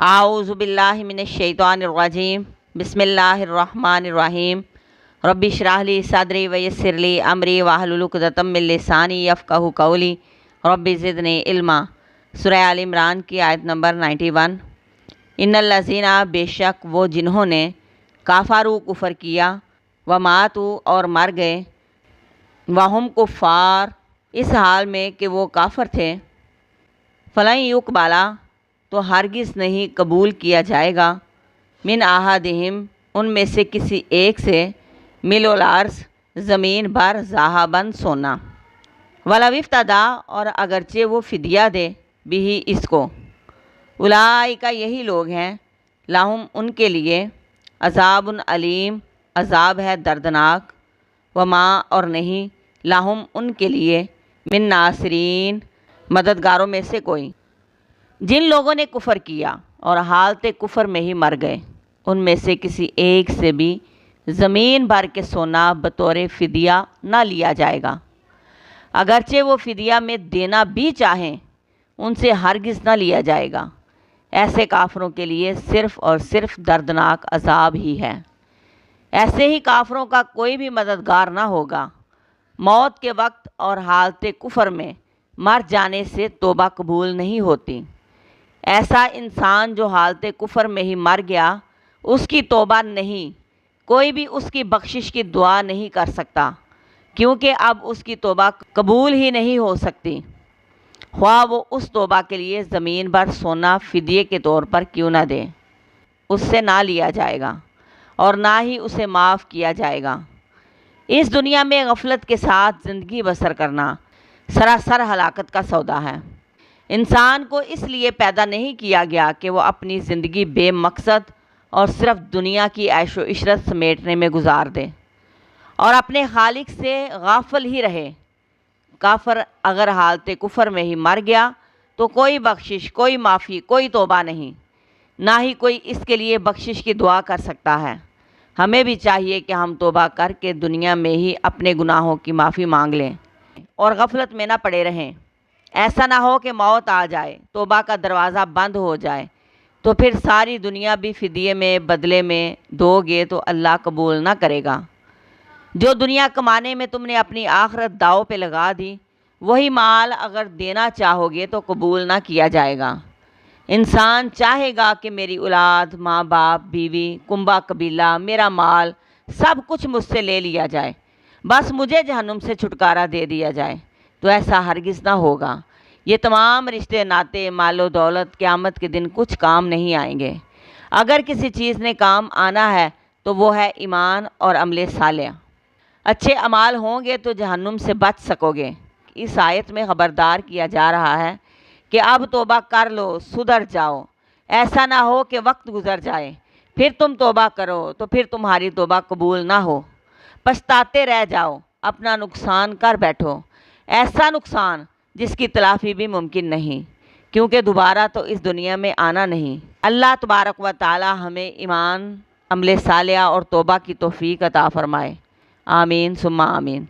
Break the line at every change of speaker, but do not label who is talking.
اعوذ باللہ من الشیطان الرجیم بسم اللہ الرحمن الرحیم رب اشرح لی صدری ویسر لی امری واحلل عقدۃ من لسانی یفقہوا قولی رب زدنی علما۔ سورہ آل عمران کی آیت نمبر 91۔ ان الذین، بے شک وہ جنہوں نے کافروا کفر کیا، وماتوا اور مر گئے، وہم کفار اس حال میں کہ وہ کافر تھے، فلن یقبل تو ہرگز نہیں قبول کیا جائے گا، من احدہم ان میں سے کسی ایک سے، ملء الارض زمین بھر، ذہباً سونا، ولو افتدی اور اگرچہ وہ فدیہ دے، بھی اس کو، اولئک یہی لوگ ہیں، لہم ان کے لیے، عذاب علیم عذاب ہے دردناک، وما اور نہیں، لہم ان کے لیے، من ناصرین مددگاروں میں سے کوئی۔ جن لوگوں نے کفر کیا اور حالت کفر میں ہی مر گئے، ان میں سے کسی ایک سے بھی زمین بھر کے سونا بطور فدیہ نہ لیا جائے گا، اگرچہ وہ فدیہ میں دینا بھی چاہیں، ان سے ہرگز نہ لیا جائے گا۔ ایسے کافروں کے لیے صرف اور صرف دردناک عذاب ہی ہے۔ ایسے ہی کافروں کا کوئی بھی مددگار نہ ہوگا۔ موت کے وقت اور حالت کفر میں مر جانے سے توبہ قبول نہیں ہوتی۔ ایسا انسان جو حالت کفر میں ہی مر گیا، اس کی توبہ نہیں، کوئی بھی اس کی بخشش کی دعا نہیں کر سکتا، کیونکہ اب اس کی توبہ قبول ہی نہیں ہو سکتی، خواہ وہ اس توبہ کے لیے زمین بھر سونا فدیے کے طور پر کیوں نہ دے، اس سے نہ لیا جائے گا اور نہ ہی اسے معاف کیا جائے گا۔ اس دنیا میں غفلت کے ساتھ زندگی بسر کرنا سراسر ہلاکت کا سودا ہے۔ انسان کو اس لیے پیدا نہیں کیا گیا کہ وہ اپنی زندگی بے مقصد اور صرف دنیا کی عیش و عشرت سمیٹنے میں گزار دے اور اپنے خالق سے غافل ہی رہے۔ کافر اگر حالت کفر میں ہی مر گیا تو کوئی بخشش، کوئی معافی، کوئی توبہ نہیں، نہ ہی کوئی اس کے لیے بخشش کی دعا کر سکتا ہے۔ ہمیں بھی چاہیے کہ ہم توبہ کر کے دنیا میں ہی اپنے گناہوں کی معافی مانگ لیں اور غفلت میں نہ پڑے رہیں۔ ایسا نہ ہو کہ موت آ جائے، توبہ کا دروازہ بند ہو جائے، تو پھر ساری دنیا بھی فدیے میں، بدلے میں دو گے تو اللہ قبول نہ کرے گا۔ جو دنیا کمانے میں تم نے اپنی آخرت داؤ پہ لگا دی، وہی مال اگر دینا چاہو گے تو قبول نہ کیا جائے گا۔ انسان چاہے گا کہ میری اولاد، ماں باپ، بیوی، کنبہ قبیلہ، میرا مال، سب کچھ مجھ سے لے لیا جائے، بس مجھے جہنم سے چھٹکارا دے دیا جائے، تو ایسا ہرگز نہ ہوگا۔ یہ تمام رشتے ناطے، مال و دولت قیامت کے دن کچھ کام نہیں آئیں گے۔ اگر کسی چیز نے کام آنا ہے تو وہ ہے ایمان اور عمل صالح۔ اچھے اعمال ہوں گے تو جہنم سے بچ سکو گے۔ اس آیت میں خبردار کیا جا رہا ہے کہ اب توبہ کر لو، سدھر جاؤ۔ ایسا نہ ہو کہ وقت گزر جائے، پھر تم توبہ کرو تو پھر تمہاری توبہ قبول نہ ہو، پچھتاتے رہ جاؤ، اپنا نقصان کر بیٹھو، ایسا نقصان جس کی تلافی بھی ممکن نہیں، کیونکہ دوبارہ تو اس دنیا میں آنا نہیں۔ اللہ تبارک و تعالی ہمیں ایمان، عمل صالح اور توبہ کی توفیق عطا فرمائے۔ آمین ثم آمین۔